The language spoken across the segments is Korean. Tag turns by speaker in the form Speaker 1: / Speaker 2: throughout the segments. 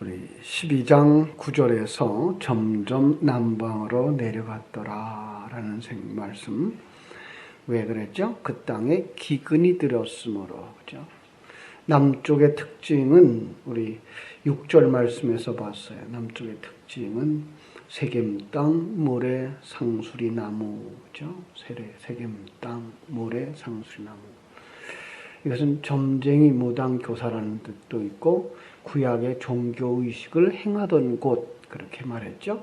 Speaker 1: 우리 12장 9절에서 점점 남방으로 내려갔더라라는 말씀. 왜 그랬죠? 그 땅에 기근이 들었으므로. 그죠? 남쪽의 특징은 우리 6절 말씀에서 봤어요. 남쪽의 특징은 세겜 땅, 모래, 상수리 나무. 그죠? 세겜 땅, 모래, 상수리 나무. 이것은 점쟁이 무당 교사라는 뜻도 있고 구약의 종교의식을 행하던 곳, 그렇게 말했죠.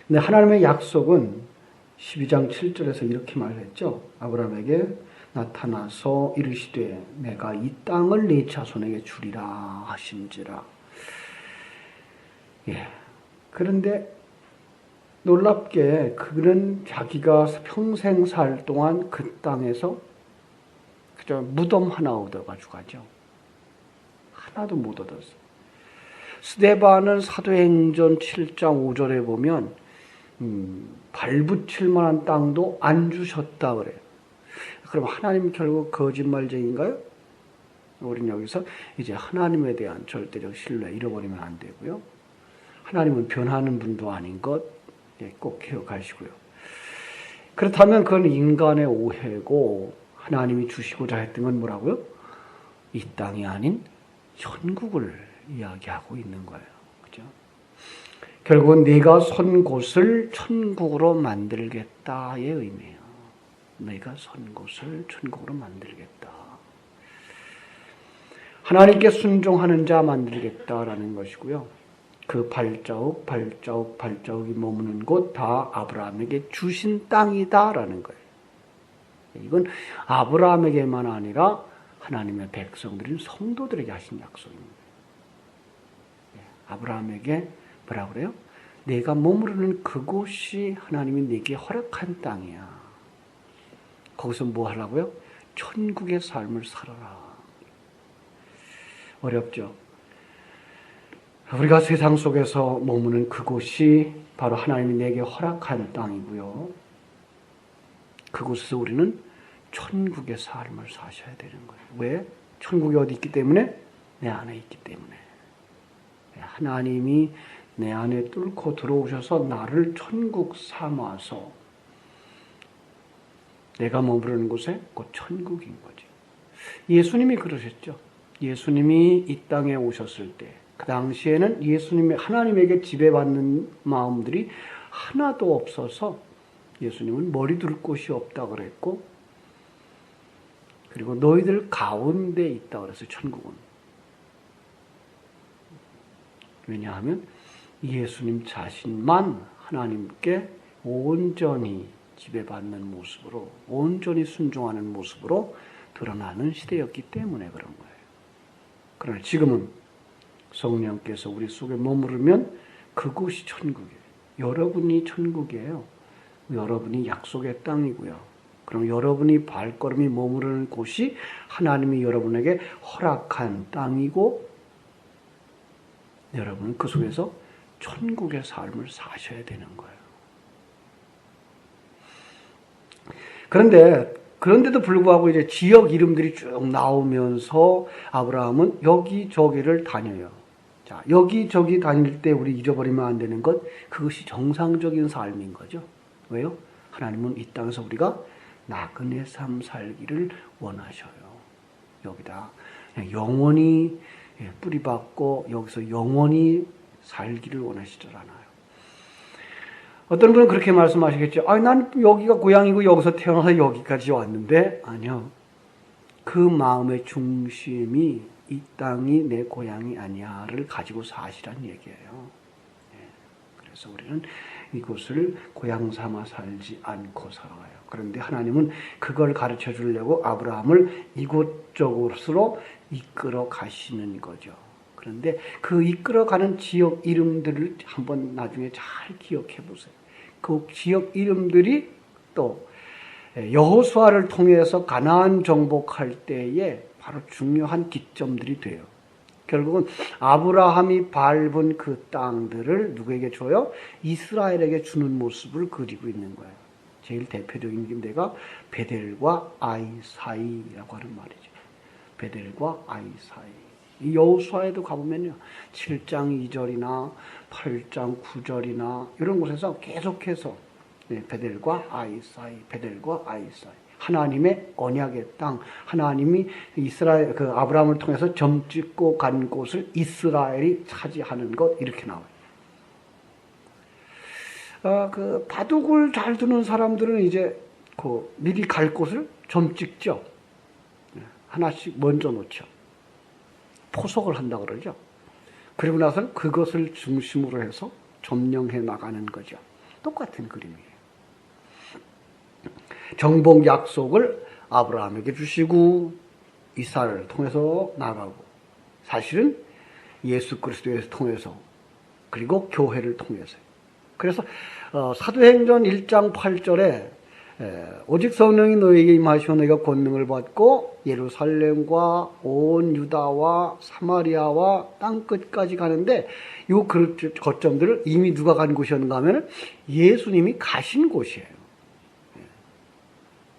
Speaker 1: 근데 하나님의 약속은 12장 7절에서 이렇게 말했죠. 아브라함에게 나타나서 이르시되 내가 이 땅을 네 자손에게 주리라 하신지라. 예. 그런데 놀랍게 그는 자기가 평생 살 동안 그 땅에서 그저 무덤 하나 얻어가지고 가죠. 하나도 못 얻었어. 스데반은 사도행전 7장 5절에 보면 발붙일 만한 땅도 안 주셨다 그래요. 그럼 하나님 결국 거짓말쟁인가요? 우리는 여기서 이제 하나님에 대한 절대적 신뢰 잃어버리면 안 되고요. 하나님은 변하는 분도 아닌 것 꼭 기억하시고요. 그렇다면 그건 인간의 오해고 하나님이 주시고자 했던 건 뭐라고요? 이 땅이 아닌 천국을 이야기하고 있는 거예요. 그죠? 결국은 네가 선 곳을 천국으로 만들겠다의 의미예요. 네가 선 곳을 천국으로 만들겠다. 하나님께 순종하는 자 만들겠다라는 것이고요. 그 발자국이 머무는 곳 다 아브라함에게 주신 땅이다라는 거예요. 이건 아브라함에게만 아니라 하나님의 백성들인 성도들에게 하신 약속입니다. 아브라함에게 뭐라 그래요? 내가 머무르는 그곳이 하나님이 내게 허락한 땅이야. 거기서 뭐 하라고요? 천국의 삶을 살아라. 어렵죠? 우리가 세상 속에서 머무는 그곳이 바로 하나님이 내게 허락한 땅이고요. 그곳에서 우리는 천국의 삶을 사셔야 되는 거예요. 왜? 천국이 어디 있기 때문에? 내 안에 있기 때문에. 하나님이 내 안에 뚫고 들어오셔서 나를 천국 삼아서 내가 머무르는 곳에 곧 천국인 거죠. 예수님이 그러셨죠. 예수님이 이 땅에 오셨을 때 그 당시에는 예수님이 하나님에게 지배받는 마음들이 하나도 없어서 예수님은 머리 둘 곳이 없다 그랬고, 그리고 너희들 가운데 있다 그랬어요. 천국은. 왜냐하면 예수님 자신만 하나님께 온전히 지배받는 모습으로, 온전히 순종하는 모습으로 드러나는 시대였기 때문에 그런 거예요. 그러나 지금은 성령께서 우리 속에 머무르면 그곳이 천국이에요. 여러분이 천국이에요. 여러분이 약속의 땅이고요. 그럼 여러분이 발걸음이 머무르는 곳이 하나님이 여러분에게 허락한 땅이고, 여러분은 그 속에서 천국의 삶을 사셔야 되는 거예요. 그런데도 불구하고 이제 지역 이름들이 쭉 나오면서 아브라함은 여기저기를 다녀요. 자, 여기저기 다닐 때 우리 잊어버리면 안 되는 것, 그것이 정상적인 삶인 거죠. 왜요? 하나님은 이 땅에서 우리가 나그네 삶 살기를 원하셔요. 여기다 영원히 뿌리박고 여기서 영원히 살기를 원하시질 않아요. 어떤 분은 그렇게 말씀하시겠죠. 난 여기가 고향이고 여기서 태어나서 여기까지 왔는데, 아니요. 그 마음의 중심이 이 땅이 내 고향이 아니야를 가지고 사시란 얘기예요. 그래서 우리는 이곳을 고향 삼아 살지 않고 살아가요. 그런데 하나님은 그걸 가르쳐 주려고 아브라함을 이곳저곳으로 이끌어 가시는 거죠. 그런데 그 이끌어가는 지역 이름들을 한번 나중에 잘 기억해 보세요. 그 지역 이름들이 또 여호수아를 통해서 가나안 정복할 때에 바로 중요한 기점들이 돼요. 결국은 아브라함이 밟은 그 땅들을 누구에게 줘요? 이스라엘에게 주는 모습을 그리고 있는 거예요. 제일 대표적인 데가 베델과 아이 사이라고 하는 말이죠. 베델과 아이 사이. 여호수아에도 가보면요. 7장 2절이나 8장 9절이나 이런 곳에서 계속해서 베델과 아이 사이, 베델과 아이 사이. 하나님의 언약의 땅, 하나님이 이스라엘, 아브라함을 통해서 점 찍고 간 곳을 이스라엘이 차지하는 것, 이렇게 나와요. 바둑을 잘 두는 사람들은 이제 미리 갈 곳을 점 찍죠. 하나씩 먼저 놓죠. 포석을 한다 그러죠. 그리고 나서는 그것을 중심으로 해서 점령해 나가는 거죠. 똑같은 그림이에요. 정복 약속을 아브라함에게 주시고 이삭을 통해서 나가고, 사실은 예수 그리스도를 통해서, 그리고 교회를 통해서. 그래서 사도행전 1장 8절에 오직 성령이 너에게 임하시면 너희가 권능을 받고 예루살렘과 온 유다와 사마리아와 땅끝까지 가는데, 이 거점들을 이미 누가 간 곳이었는가 하면 예수님이 가신 곳이에요.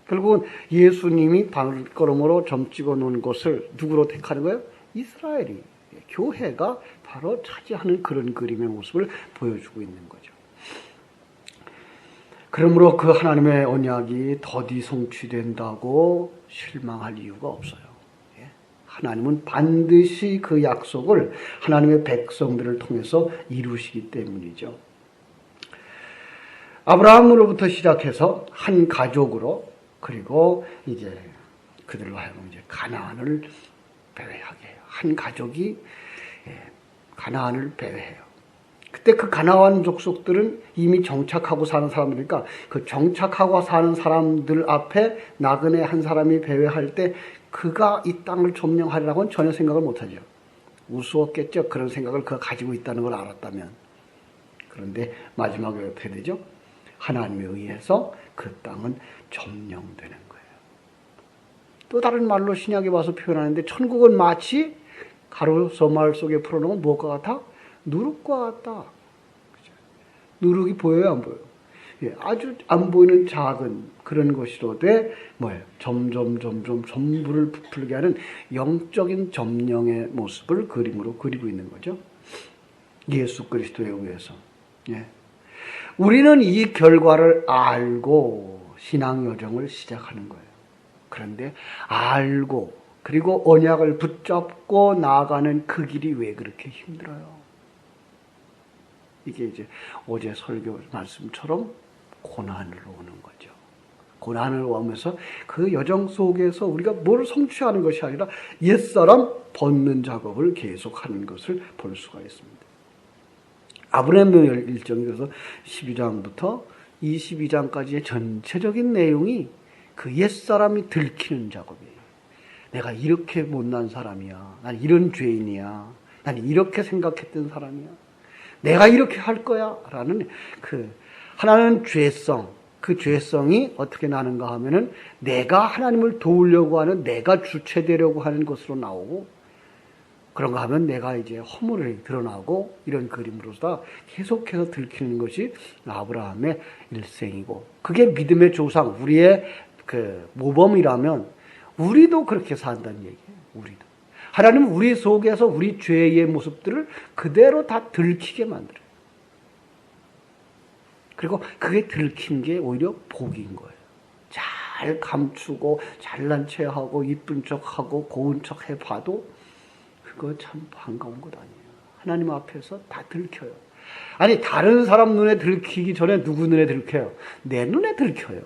Speaker 1: 결국은 예수님이 발걸음으로 점 찍어 놓은 곳을 누구로 택하는 거예요? 이스라엘이, 교회가 바로 차지하는 그런 그림의 모습을 보여주고 있는 거죠. 그러므로 그 하나님의 언약이 더디 성취된다고 실망할 이유가 없어요. 하나님은 반드시 그 약속을 하나님의 백성들을 통해서 이루시기 때문이죠. 아브라함으로부터 시작해서 한 가족으로, 그리고 이제 그들로 하여금 이제 가나안을 배회하게 해요. 한 가족이 가나안을 배회해요. 그때 그 가나안 족속들은 이미 정착하고 사는 사람들이니까 그 정착하고 사는 사람들 앞에 나그네 한 사람이 배회할 때 그가 이 땅을 점령하리라고는 전혀 생각을 못하죠. 우스웠겠죠. 그런 생각을 그가 가지고 있다는 걸 알았다면. 그런데 마지막에 어떻게 되죠? 하나님에 의해서 그 땅은 점령되는 거예요. 또 다른 말로 신약에 와서 표현하는데, 천국은 마치 가로서 말 속에 풀어놓은 무엇과 같아? 누룩과 같다. 누룩이 보여요, 안 보여요? 아주 안 보이는 작은 그런 것이로되 점점 전부를 부풀게 하는 영적인 점령의 모습을 그림으로 그리고 있는 거죠. 예수 그리스도에 의해서. 우리는 이 결과를 알고 신앙 여정을 시작하는 거예요. 그런데 알고, 그리고 언약을 붙잡고 나아가는 그 길이 왜 그렇게 힘들어요? 이게 이제 어제 설교 말씀처럼 고난으로 오는 거죠. 고난을 오면서 그 여정 속에서 우리가 뭘 성취하는 것이 아니라 옛사람 벗는 작업을 계속하는 것을 볼 수가 있습니다. 아브라함의 일정이 그래서 12장부터 22장까지의 전체적인 내용이 그 옛사람이 들키는 작업이에요. 내가 이렇게 못난 사람이야. 난 이런 죄인이야. 난 이렇게 생각했던 사람이야. 내가 이렇게 할 거야. 라는 하나는 죄성. 그 죄성이 어떻게 나는가 하면은 내가 하나님을 도우려고 하는, 내가 주체되려고 하는 것으로 나오고, 그런가 하면 내가 이제 허물이 드러나고, 이런 그림으로서 계속해서 들키는 것이 아브라함의 일생이고, 그게 믿음의 조상, 우리의 모범이라면 우리도 그렇게 산다는 얘기예요. 우리도. 하나님은 우리 속에서 우리 죄의 모습들을 그대로 다 들키게 만들어요. 그리고 그게 들킨 게 오히려 복인 거예요. 잘 감추고 잘난 체하고 이쁜 척하고 고운 척 해봐도 그거 참 반가운 것 아니에요. 하나님 앞에서 다 들켜요. 아니, 다른 사람 눈에 들키기 전에 누구 눈에 들켜요? 내 눈에 들켜요.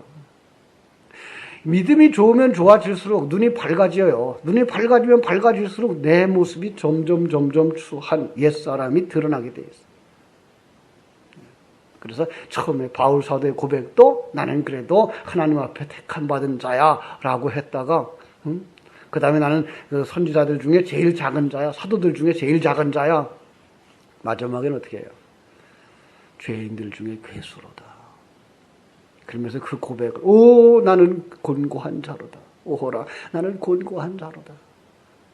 Speaker 1: 믿음이 좋으면 좋아질수록 눈이 밝아져요. 눈이 밝아지면 밝아질수록 내 모습이 점점 추한 옛사람이 드러나게 돼 있어요. 그래서 처음에 바울 사도의 고백도 나는 그래도 하나님 앞에 택한 받은 자야 라고 했다가, 그 다음에 나는 선지자들 중에 제일 작은 자야, 사도들 중에 제일 작은 자야. 마지막에는 어떻게 해요? 죄인들 중에 괴수로다. 그러면서 그 고백을, 나는 곤고한 자로다. 오호라, 나는 곤고한 자로다.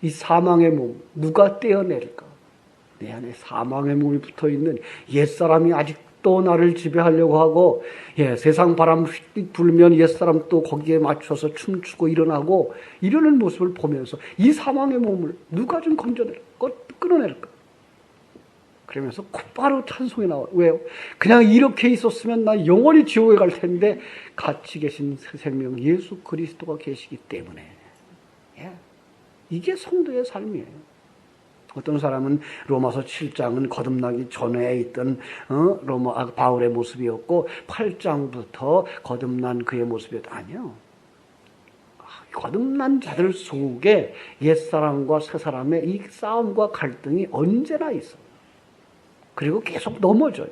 Speaker 1: 이 사망의 몸 누가 떼어낼까? 내 안에 사망의 몸이 붙어있는 옛사람이 아직도 또 나를 지배하려고 하고, 세상 바람 휙 불면 옛사람 또 거기에 맞춰서 춤추고 일어나고 이러는 모습을 보면서 이 사망의 몸을 누가 좀 건져낼까? 끊어낼까? 그러면서 곧바로 찬송이 나와요. 왜요? 그냥 이렇게 있었으면 나 영원히 지옥에 갈 텐데 같이 계신 새 생명 예수 그리스도가 계시기 때문에. 이게 성도의 삶이에요. 어떤 사람은 로마서 7장은 거듭나기 전에 있던 바울의 모습이었고 8장부터 거듭난 그의 모습이었다. 아니요. 거듭난 자들 속에 옛사람과 새사람의 이 싸움과 갈등이 언제나 있어요. 그리고 계속 넘어져요.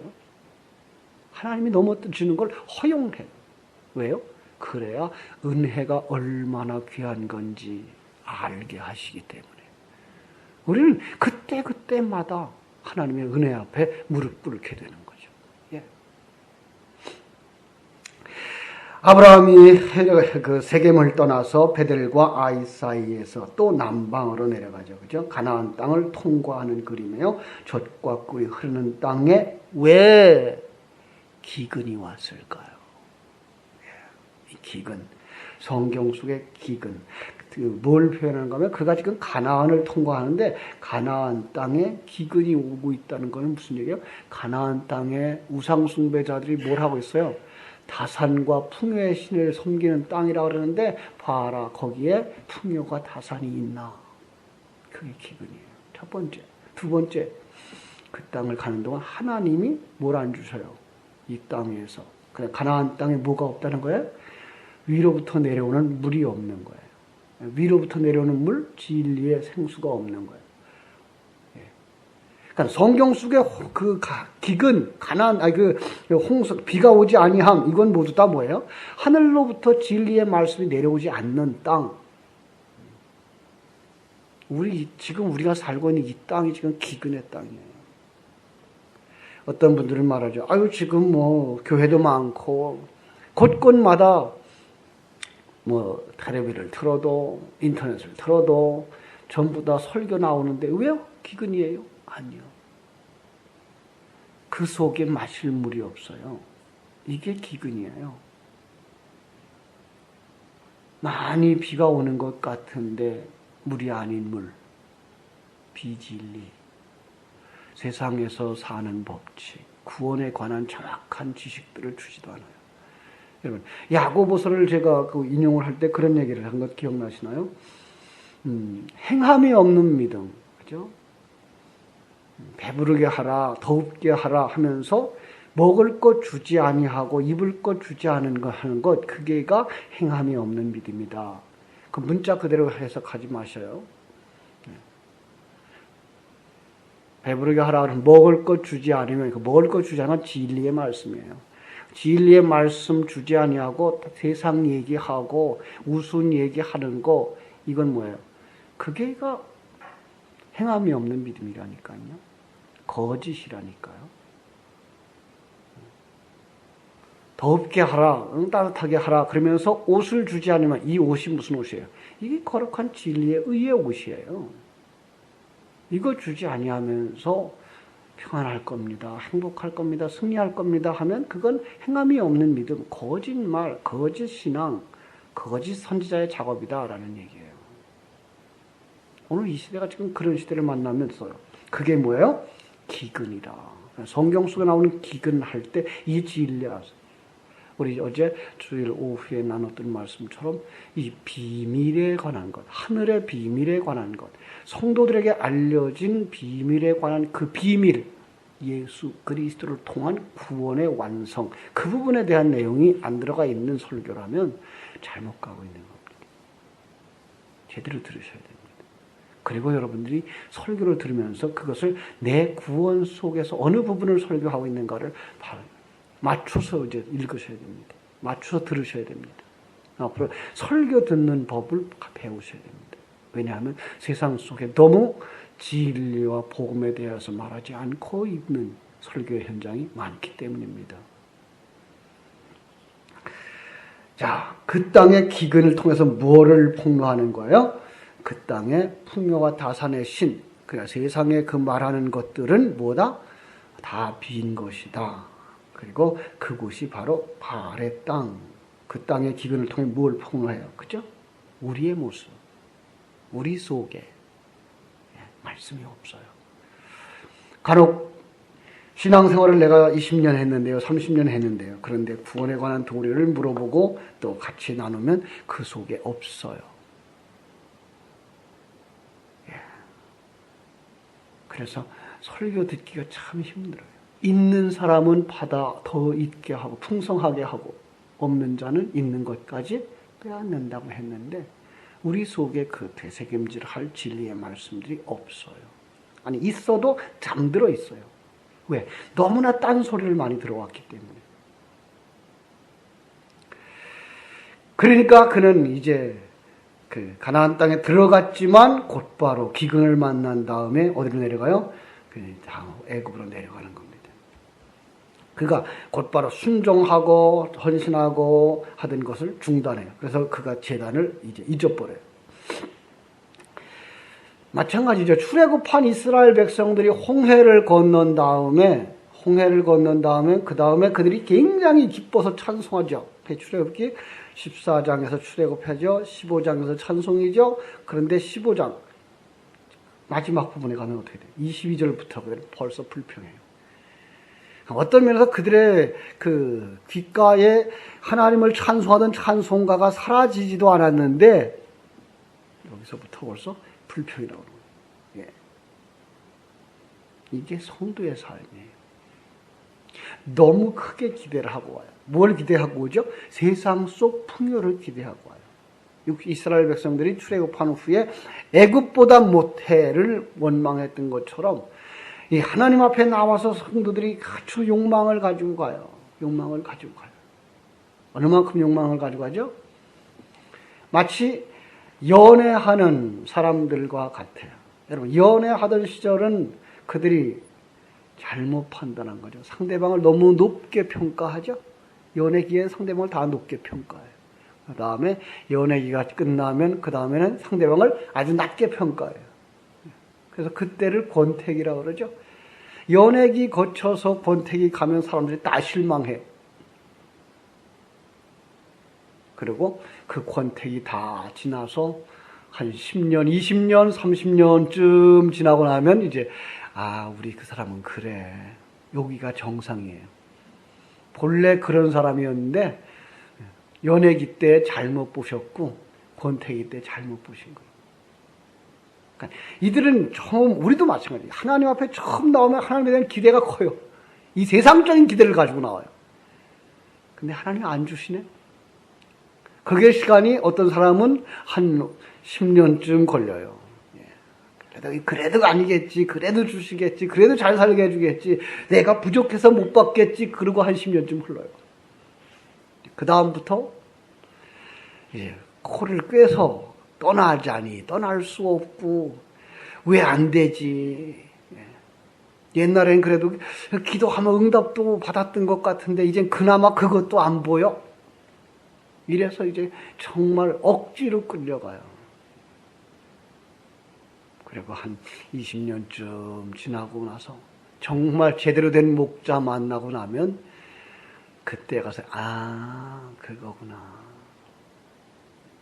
Speaker 1: 하나님이 넘어지는 걸 허용해요. 왜요? 그래야 은혜가 얼마나 귀한 건지 알게 하시기 때문에. 우리는 그때마다 하나님의 은혜 앞에 무릎 꿇게 되는 거죠. 아브라함이 그 세겜을 떠나서 베델과 아이 사이에서 또 남방으로 내려가죠. 그죠? 가나안 땅을 통과하는 그림이에요. 젖과 꿀이 흐르는 땅에 왜 기근이 왔을까요? 이 기근, 성경 속의 기근. 뭘 표현하는가 하면 그가 지금 가나안을 통과하는데 가나안 땅에 기근이 오고 있다는 것은 무슨 얘기예요? 가나안 땅에 우상 숭배자들이 뭘 하고 있어요? 다산과 풍요의 신을 섬기는 땅이라고 그러는데 봐라 거기에 풍요가 다산이 있나? 그게 기근이에요. 첫 번째. 두 번째, 그 땅을 가는 동안 하나님이 뭘 안 주셔요? 이 땅에서. 가나안 땅에 뭐가 없다는 거예요? 위로부터 내려오는 물이 없는 거예요. 위로부터 내려오는 물, 진리의 생수가 없는 거예요. 그러니까 성경 속에 그 기근, 가난, 홍수, 비가 오지 아니함, 이건 모두 다 뭐예요? 하늘로부터 진리의 말씀이 내려오지 않는 땅. 지금 우리가 살고 있는 이 땅이 지금 기근의 땅이에요. 어떤 분들은 말하죠. 지금 교회도 많고, 곳곳마다 텔레비를 틀어도, 인터넷을 틀어도, 전부 다 설교 나오는데, 왜요? 기근이에요? 아니요. 그 속에 마실 물이 없어요. 이게 기근이에요. 많이 비가 오는 것 같은데, 물이 아닌 물. 비진리. 세상에서 사는 법칙. 구원에 관한 정확한 지식들을 주지도 않아요. 여러분, 야고보서를 제가 인용을 할 때 그런 얘기를 한 것 기억나시나요? 행함이 없는 믿음, 그죠? 배부르게 하라, 더웁게 하라 하면서 먹을 것 주지 아니하고 입을 것 주지 않은 것 하는 것, 그게가 행함이 없는 믿음이다. 그 문자 그대로 해석하지 마셔요. 배부르게 하라 그러면 먹을 것 주지 않으면 그 먹을 것 주지 않은 진리의 말씀이에요. 진리의 말씀 주지 아니하고 세상 얘기하고 우스운 얘기하는 거, 이건 뭐예요? 그게가 행함이 없는 믿음이라니까요. 거짓이라니까요. 더웁게 하라, 따뜻하게 하라 그러면서 옷을 주지 않으면 이 옷이 무슨 옷이에요? 이게 거룩한 진리의 의의 옷이에요. 이거 주지 아니하면서 평안할 겁니다. 행복할 겁니다. 승리할 겁니다. 하면 그건 행함이 없는 믿음, 거짓말, 거짓 신앙, 거짓 선지자의 작업이다라는 얘기예요. 오늘 이 시대가 지금 그런 시대를 만나면서요. 그게 뭐예요? 기근이다. 성경 속에 나오는 기근 할 때 이 진리야. 우리 어제 주일 오후에 나눴던 말씀처럼 이 비밀에 관한 것, 하늘의 비밀에 관한 것, 성도들에게 알려진 비밀에 관한 그 비밀, 예수 그리스도를 통한 구원의 완성, 그 부분에 대한 내용이 안 들어가 있는 설교라면 잘못 가고 있는 겁니다. 제대로 들으셔야 됩니다. 그리고 여러분들이 설교를 들으면서 그것을 내 구원 속에서 어느 부분을 설교하고 있는가를 맞춰서 이제 읽으셔야 됩니다. 맞춰서 들으셔야 됩니다. 앞으로 설교 듣는 법을 배우셔야 됩니다. 왜냐하면 세상 속에 너무 진리와 복음에 대해서 말하지 않고 있는 설교 현장이 많기 때문입니다. 자, 그 땅의 기근을 통해서 무엇을 폭로하는 거예요? 그 땅의 풍요와 다산의 신, 그러니까 세상에 그 말하는 것들은 뭐다? 다 빈 것이다. 그리고 그곳이 바로 발의 땅. 그 땅의 기근을 통해 무엇을 폭로해요? 그죠? 우리의 모습, 우리 속에 말씀이 없어요. 간혹 신앙생활을 내가 20년 했는데요, 30년 했는데요. 그런데 구원에 관한 도리를 물어보고 또 같이 나누면 그 속에 없어요. 그래서 설교 듣기가 참 힘들어요. 있는 사람은 받아 더 있게 하고 풍성하게 하고 없는 자는 있는 것까지 빼앗는다고 했는데 우리 속에 그 되새김질할 진리의 말씀들이 없어요. 아니 있어도 잠들어 있어요. 왜? 너무나 딴소리를 많이 들어왔기 때문에. 그러니까 그는 이제 그 가나안 땅에 들어갔지만 곧바로 기근을 만난 다음에 어디로 내려가요? 애굽으로 내려가는 겁니다. 그가 곧바로 순종하고 헌신하고 하던 것을 중단해요. 그래서 그가 제단을 이제 잊어버려요. 마찬가지죠. 출애굽한 이스라엘 백성들이 홍해를 건넌 다음에 그 다음에 그들이 굉장히 기뻐서 찬송하죠. 출애굽기 14장에서 출애굽하죠. 15장에서 찬송이죠. 그런데 15장 마지막 부분에 가면 어떻게 돼요? 22절부터 벌써 불평해요. 어떤 면에서 그들의 그 귓가에 하나님을 찬송하던 찬송가가 사라지지도 않았는데 여기서부터 벌써 불평이 나오는 거예요. 예. 이게 성도의 삶이에요. 너무 크게 기대를 하고 와요. 뭘 기대하고 오죠? 세상 속 풍요를 기대하고 와요. 이스라엘 백성들이 출애굽한 후에 애굽보다 못해를 원망했던 것처럼 이 하나님 앞에 나와서 성도들이 아주 욕망을 가지고 가요. 욕망을 가지고 가요. 어느 만큼 욕망을 가지고 가죠? 마치 연애하는 사람들과 같아요. 여러분, 연애하던 시절은 그들이 잘못 판단한 거죠. 상대방을 너무 높게 평가하죠. 연애기에 상대방을 다 높게 평가해요. 그 다음에 연애기가 끝나면 그 다음에는 상대방을 아주 낮게 평가해요. 그래서 그때를 권태기라고 그러죠. 연애기 거쳐서 권태기 가면 사람들이 다 실망해요. 그리고 그 권태기 다 지나서 한 10년, 20년, 30년쯤 지나고 나면 이제 우리 그 사람은 그래. 여기가 정상이에요. 본래 그런 사람이었는데 연애기 때 잘못 보셨고 권태기 때 잘못 보신 거예요. 그러니까 이들은 우리도 마찬가지예요. 하나님 앞에 처음 나오면 하나님에 대한 기대가 커요. 이 세상적인 기대를 가지고 나와요. 근데 하나님 안 주시네. 그게 시간이 어떤 사람은 한 10년쯤 걸려요. 그래도 아니겠지. 그래도 주시겠지. 그래도 잘 살게 해주겠지. 내가 부족해서 못 받겠지. 그러고 한 10년쯤 흘러요. 그 다음부터 이제 코를 꿰서 떠나자니 떠날 수 없고 왜 안 되지. 옛날엔 그래도 기도하면 응답도 받았던 것 같은데 이젠 그나마 그것도 안 보여. 이래서 이제 정말 억지로 끌려가요. 그리고 한 20년쯤 지나고 나서 정말 제대로 된 목자 만나고 나면 그때 가서 그거구나.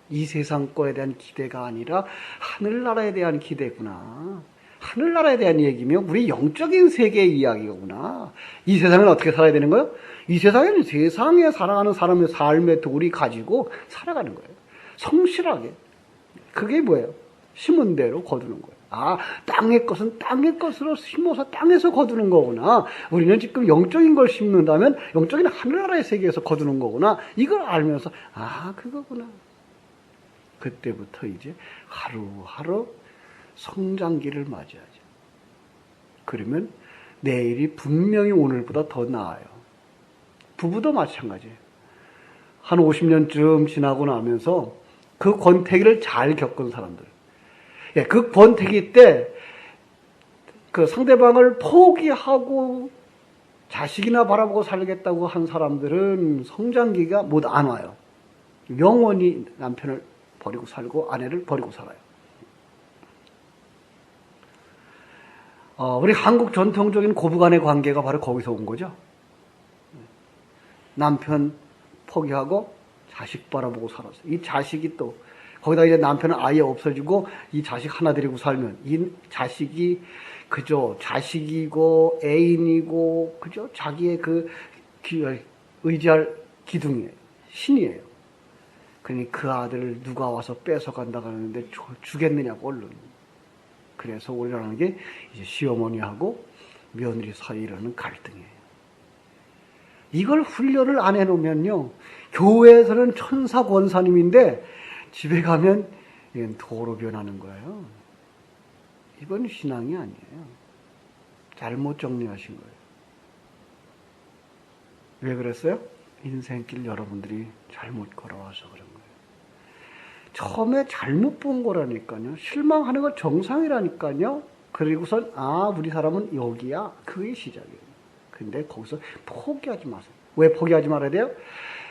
Speaker 1: 이 세상 거에 대한 기대가 아니라 하늘나라에 대한 기대구나. 하늘나라에 대한 얘기면 우리 영적인 세계의 이야기구나. 이 세상은 어떻게 살아야 되는 거예요? 이 세상에는 세상에 살아가는 사람의 삶의 도리 가지고 살아가는 거예요. 성실하게. 그게 뭐예요? 심은 대로 거두는 거예요. 땅의 것은 땅의 것으로 심어서 땅에서 거두는 거구나. 우리는 지금 영적인 걸 심는다면 영적인 하늘나라의 세계에서 거두는 거구나. 이걸 알면서 그거구나. 그때부터 이제 하루하루 성장기를 맞이하죠. 그러면 내일이 분명히 오늘보다 더 나아요. 부부도 마찬가지예요. 한 50년쯤 지나고 나면서 그 권태기를 잘 겪은 사람들. 그 권태기 때 그 상대방을 포기하고 자식이나 바라보고 살겠다고 한 사람들은 성장기가 못 안 와요. 영원히 남편을 버리고 살고 아내를 버리고 살아요. 우리 한국 전통적인 고부간의 관계가 바로 거기서 온 거죠. 남편 포기하고 자식 바라보고 살았어요. 이 자식이 또 거기다 이제 남편은 아예 없어지고 이 자식 하나 데리고 살면 이 자식이 그저 자식이고 애인이고 그저 자기의 의지할 기둥이에요. 신이에요. 그러니 그 아들을 누가 와서 뺏어간다고 하는데 주겠느냐고 얼른. 그래서 우리라는 게 이제 시어머니하고 며느리 사이에 일어나는 갈등이에요. 이걸 훈련을 안 해놓으면요, 교회에서는 천사 권사님인데 집에 가면 이건 도로 변하는 거예요. 이건 신앙이 아니에요. 잘못 정리하신 거예요. 왜 그랬어요? 인생길 여러분들이 잘못 걸어와서 그런 거예요. 처음에 잘못 본 거라니까요. 실망하는 건 정상이라니까요. 그리고선 우리 사람은 여기야. 그게 시작이에요. 근데 거기서 포기하지 마세요. 왜 포기하지 말아야 돼요?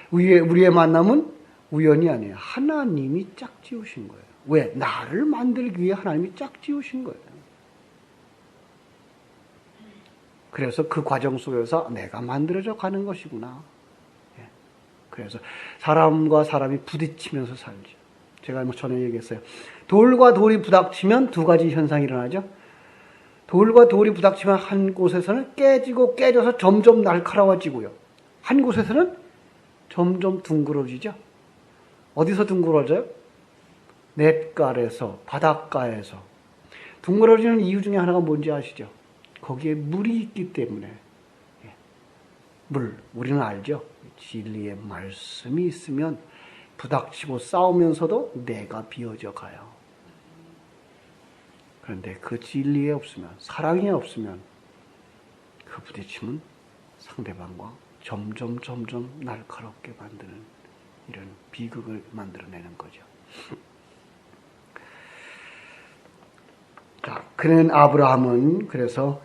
Speaker 1: 우리의 만남은 우연이 아니에요. 하나님이 짝지으신 거예요. 왜? 나를 만들기 위해 하나님이 짝지으신 거예요. 그래서 그 과정 속에서 내가 만들어져 가는 것이구나. 그래서 사람과 사람이 부딪히면서 살죠. 제가 전에 얘기했어요. 돌과 돌이 부닥치면 두 가지 현상이 일어나죠. 돌과 돌이 부닥치면 한 곳에서는 깨지고 깨져서 점점 날카로워지고요. 한 곳에서는 점점 둥그러지죠. 어디서 둥그러져요? 냇가에서, 바닷가에서. 둥그러지는 이유 중에 하나가 뭔지 아시죠? 거기에 물이 있기 때문에. 물, 우리는 알죠? 진리의 말씀이 있으면 부닥치고 싸우면서도 내가 비어져 가요. 그런데 그 진리에 없으면, 사랑이 없으면 그 부딪힘은 상대방과 점점 날카롭게 만드는 이런 비극을 만들어내는 거죠. 자, 그는 아브라함은 그래서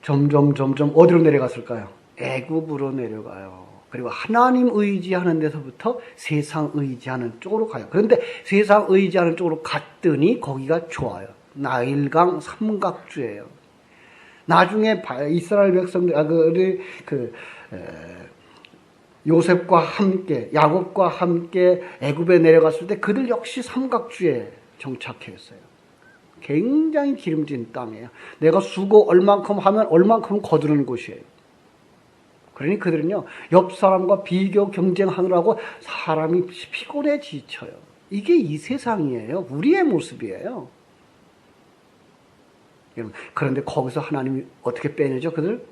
Speaker 1: 점점 어디로 내려갔을까요? 애굽으로 내려가요. 그리고 하나님 의지하는 데서부터 세상 의지하는 쪽으로 가요. 그런데 세상 의지하는 쪽으로 갔더니 거기가 좋아요. 나일강 삼각주예요. 나중에 이스라엘 백성들, 요셉과 함께, 야곱과 함께 애굽에 내려갔을 때 그들 역시 삼각주에 정착했어요. 굉장히 기름진 땅이에요. 내가 수고 얼만큼 하면 얼만큼 거두는 곳이에요. 그러니 그들은요, 옆 사람과 비교 경쟁하느라고 사람이 피곤해 지쳐요. 이게 이 세상이에요. 우리의 모습이에요. 그런데 거기서 하나님이 어떻게 빼내죠? 그들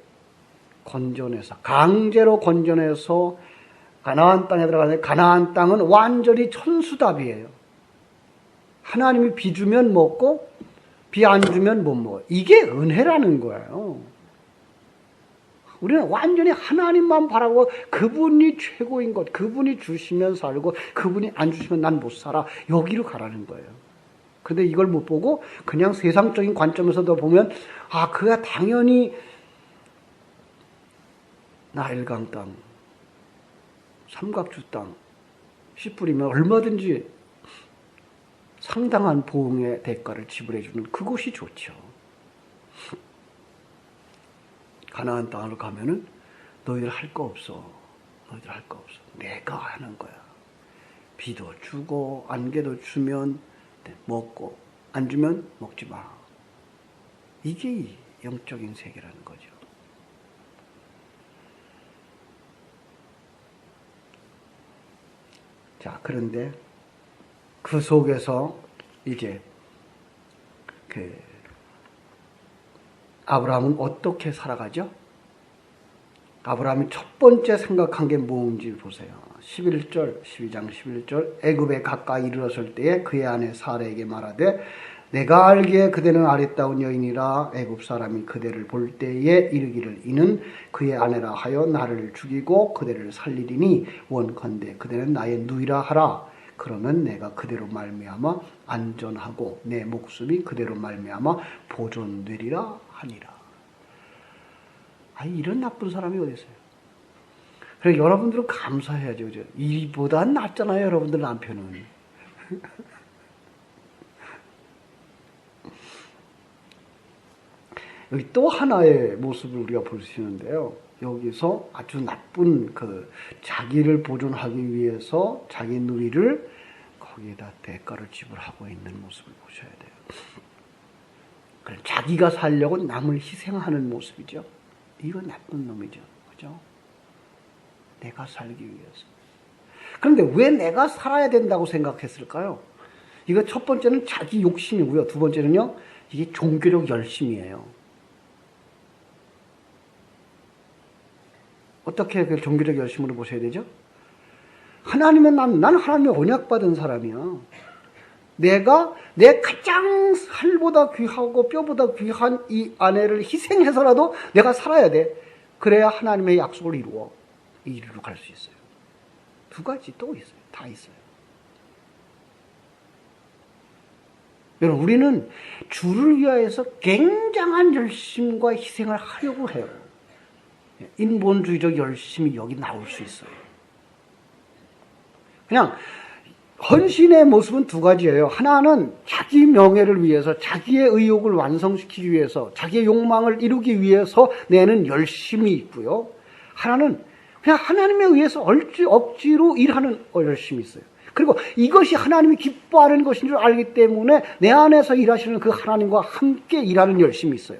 Speaker 1: 건져내서, 강제로 건져내서 가나안 땅에 들어가는데, 가나안 땅은 완전히 천수답이에요. 하나님이 비 주면 먹고 비 안 주면 못 먹어요. 이게 은혜라는 거예요. 우리는 완전히 하나님만 바라고 그분이 최고인 것, 그분이 주시면 살고 그분이 안 주시면 난 못 살아. 여기로 가라는 거예요. 그런데 이걸 못 보고 그냥 세상적인 관점에서도 보면 그가 당연히 나일강 땅, 삼각주 땅, 씨 뿌리면 얼마든지 상당한 보응의 대가를 지불해주는 그곳이 좋죠. 가나안 땅으로 가면은 너희들 할 거 없어. 너희들 할 거 없어. 내가 하는 거야. 비도 주고 안개도 주면 먹고 안 주면 먹지 마. 이게 영적인 세계라는 거죠. 자, 그런데 그 속에서 이제 아브라함은 어떻게 살아가죠? 아브라함이 첫 번째 생각한 게 뭔지 보세요. 11절, 12장 11절. 애굽에 가까이 이르렀을 때에 그의 아내 사라에게 말하되 내가 알기에 그대는 아리따운 여인이라 애굽 사람이 그대를 볼 때에 이르기를 이는 그의 아내라 하여 나를 죽이고 그대를 살리리니 원컨대 그대는 나의 누이라 하라. 그러면 내가 그대로 말미암아 안전하고 내 목숨이 그대로 말미암아 보존되리라 하니라. 이런 나쁜 사람이 어디 있어요? 그래 여러분들은 감사해야죠. 그죠? 이보다 낫잖아요, 여러분들 남편은. 여기 또 하나의 모습을 우리가 볼 수 있는데요. 여기서 아주 나쁜 자기를 보존하기 위해서 자기 누리를 거기에다 대가를 지불하고 있는 모습을 보셔야 돼요. 자기가 살려고 남을 희생하는 모습이죠. 이건 나쁜 놈이죠. 그죠? 내가 살기 위해서. 그런데 왜 내가 살아야 된다고 생각했을까요? 이거 첫 번째는 자기 욕심이고요. 두 번째는요, 이게 종교적 열심이에요. 어떻게 그 종교적 열심으로 보셔야 되죠? 나는 하나님의 언약받은 사람이야. 내가 내 가장 살보다 귀하고 뼈보다 귀한 이 아내를 희생해서라도 내가 살아야 돼. 그래야 하나님의 약속을 이루어 이리로 갈 수 있어요. 두 가지 또 있어요. 다 있어요. 여러분, 우리는 주를 위하여서 굉장한 열심과 희생을 하려고 해요. 인본주의적 열심이 여기 나올 수 있어요. 그냥 헌신의 모습은 두 가지예요. 하나는 자기 명예를 위해서, 자기의 의욕을 완성시키기 위해서, 자기의 욕망을 이루기 위해서 내는 열심이 있고요. 하나는 그냥 하나님에 의해서 억지로 일하는 열심이 있어요. 그리고 이것이 하나님이 기뻐하는 것인 줄 알기 때문에 내 안에서 일하시는 그 하나님과 함께 일하는 열심이 있어요.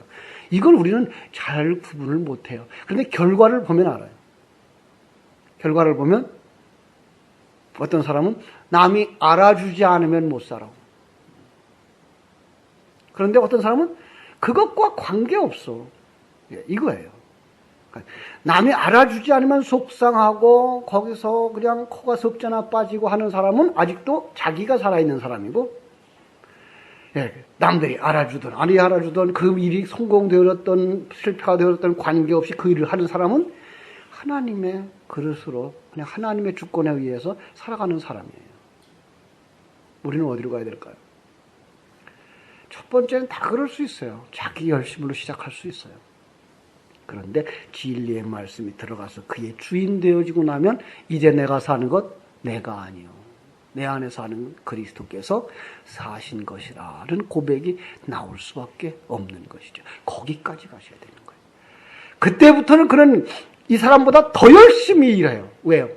Speaker 1: 이걸 우리는 잘 구분을 못해요. 그런데 결과를 보면 알아요. 결과를 보면 어떤 사람은 남이 알아주지 않으면 못 살아. 그런데 어떤 사람은 그것과 관계없어. 이거예요. 남이 알아주지 않으면 속상하고 거기서 그냥 코가 석자나 빠지고 하는 사람은 아직도 자기가 살아있는 사람이고, 남들이 알아주든 아니 알아주든 그 일이 성공되었던 실패가 되었던 관계없이 그 일을 하는 사람은 하나님의 그릇으로 그냥 하나님의 주권에 의해서 살아가는 사람이에요. 우리는 어디로 가야 될까요? 첫 번째는 다 그럴 수 있어요. 자기 열심으로 시작할 수 있어요. 그런데 진리의 말씀이 들어가서 그의 주인 되어지고 나면 이제 내가 사는 것 내가 아니요, 내 안에 사는 그리스도께서 사신 것이라는 고백이 나올 수밖에 없는 것이죠. 거기까지 가셔야 되는 거예요. 그때부터는 이 사람보다 더 열심히 일해요. 왜요?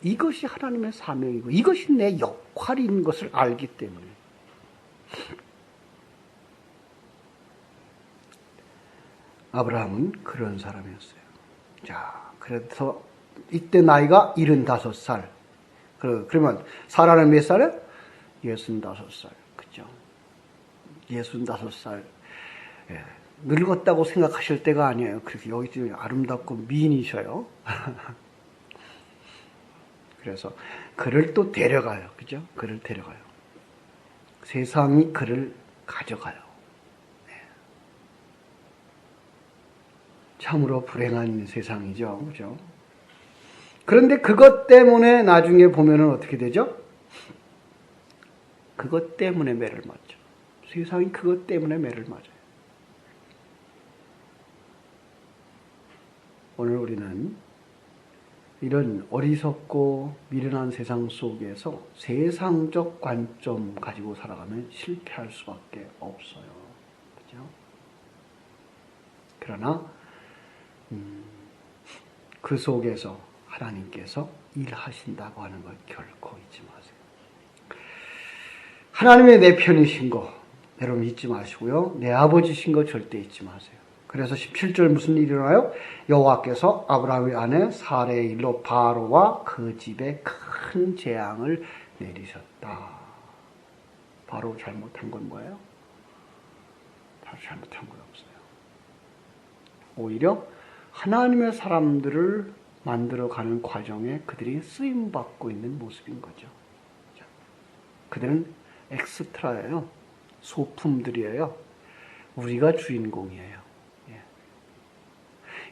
Speaker 1: 이것이 하나님의 사명이고 이것이 내 역할인 것을 알기 때문에. 아브라함은 그런 사람이었어요. 자, 그래서 이때 나이가 75살. 그러면 사라는 몇 살이에요? 65살. 그죠? 65살. 예, 늙었다고 생각하실 때가 아니에요. 그래서 여기 아름답고 미인이셔요. 그래서 그를 또 데려가요. 그죠? 그를 데려가요. 세상이 그를 가져가요. 참으로 불행한 세상이죠. 그죠? 그런데 그것 때문에 나중에 보면은 어떻게 되죠? 그것 때문에 매를 맞죠. 세상이 그것 때문에 매를 맞아요. 오늘 우리는 이런 어리석고 미련한 세상 속에서 세상적 관점 가지고 살아가면 실패할 수밖에 없어요. 그죠? 그러나 그 속에서 하나님께서 일하신다고 하는 걸 결코 잊지 마세요. 하나님의 내 편이신 거 여러분 잊지 마시고요. 내 아버지신 거 절대 잊지 마세요. 그래서 17절 무슨 일이 일어나요? 여호와께서 아브라함의 아내 사레의 일로 바로와 그 집에 큰 재앙을 내리셨다. 바로 잘못한 건 뭐예요? 바로 잘못한 건 없어요. 오히려 하나님의 사람들을 만들어가는 과정에 그들이 쓰임받고 있는 모습인 거죠. 그들은 엑스트라예요. 소품들이에요. 우리가 주인공이에요. 예.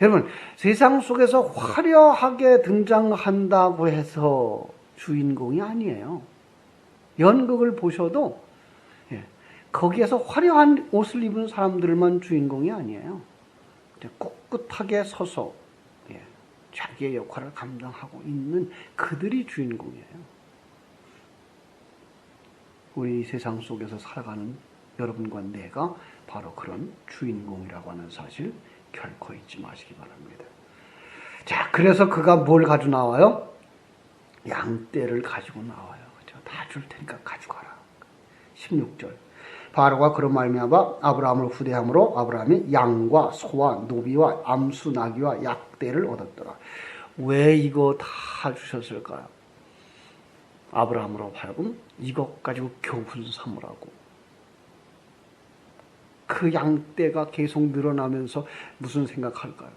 Speaker 1: 여러분, 세상 속에서 화려하게 등장한다고 해서 주인공이 아니에요. 연극을 보셔도 거기에서 화려한 옷을 입은 사람들만 주인공이 아니에요. 꿋꿋하게 서서 자기의 역할을 감당하고 있는 그들이 주인공이에요. 우리 세상 속에서 살아가는 여러분과 내가 바로 그런 주인공이라고 하는 사실 결코 잊지 마시기 바랍니다. 자, 그래서 그가 뭘 가지고 나와요? 양떼를 가지고 나와요. 그렇죠? 다 줄 테니까 가져가라. 16절. 바로가 그런 말미암아 아브라함을 후대함으로 아브라함이 양과 소와 노비와 암수 나귀와 약대를 얻었더라. 왜 이거 다 주셨을까요? 아브라함으로 하여금 이것 가지고 교훈 삼으라고. 그 양떼가 계속 늘어나면서 무슨 생각할까요?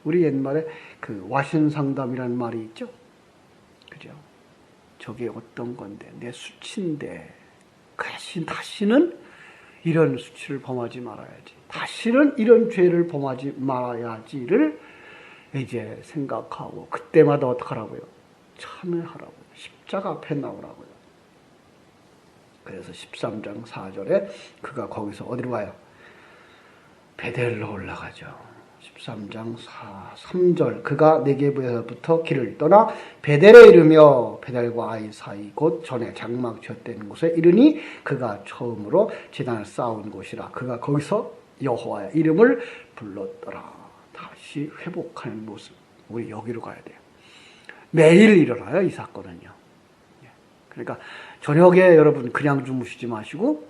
Speaker 1: 우리 옛말에 그 와신상담이라는 말이 있죠? 그죠? 저게 어떤 건데, 내 수치인데, 다시는 이런 수치를 범하지 말아야지. 다시는 이런 죄를 범하지 말아야지를 이제 생각하고, 그때마다 어떡하라고요? 참회하라고요. 십자가 앞에 나오라고요. 그래서 13장 4절에 그가 거기서 어디로 가요? 베델로 올라가죠. 13장 3절 그가 네게부에서부터 길을 떠나 베델에 이르며 베델과 아이 사이 곧 전에 장막 쥐었던 곳에 이르니 그가 처음으로 제단을 쌓은 곳이라. 그가 거기서 여호와의 이름을 불렀더라. 다시 회복하는 모습. 우리 여기로 가야 돼요. 매일 일어나요, 이 사건은요. 그러니까 저녁에 여러분 그냥 주무시지 마시고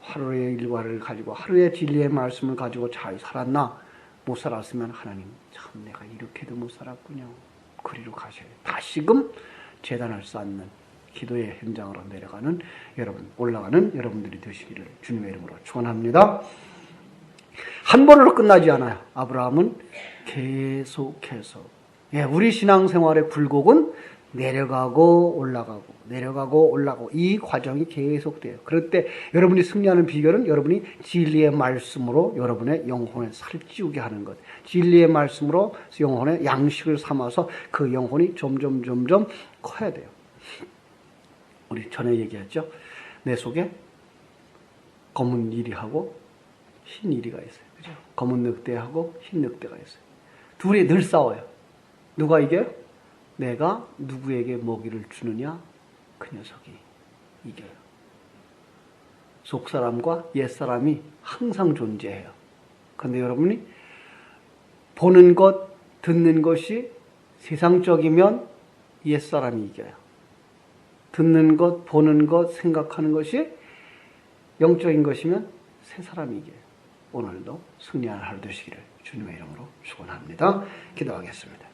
Speaker 1: 하루의 일과를 가지고 하루의 진리의 말씀을 가지고 잘 살았나? 못 살았으면 하나님 참 내가 이렇게도 못 살았군요. 그리로 가셔야 돼요. 다시금 제단을 쌓는 기도의 현장으로 내려가는 여러분, 올라가는 여러분들이 되시기를 주님의 이름으로 축원합니다. 한 번으로 끝나지 않아요. 아브라함은 계속해서 우리 신앙생활의 굴곡은 내려가고 올라가고 내려가고 올라가고 이 과정이 계속돼요. 그럴 때 여러분이 승리하는 비결은 여러분이 진리의 말씀으로 여러분의 영혼에 살을 찌우게 하는 것. 진리의 말씀으로 영혼의 양식을 삼아서 그 영혼이 점점 커야 돼요. 우리 전에 얘기했죠. 내 속에 검은 이리하고 흰 이리가 있어요. 그죠? 검은 늑대하고 흰 늑대가 있어요. 둘이 늘 싸워요. 누가 이겨요? 내가 누구에게 먹이를 주느냐? 그 녀석이 이겨요. 속사람과 옛사람이 항상 존재해요. 그런데 여러분이 보는 것, 듣는 것이 세상적이면 옛사람이 이겨요. 듣는 것, 보는 것, 생각하는 것이 영적인 것이면 새 사람이 이겨요. 오늘도 승리하는 하루 되시기를 주님의 이름으로 축원합니다. 기도하겠습니다.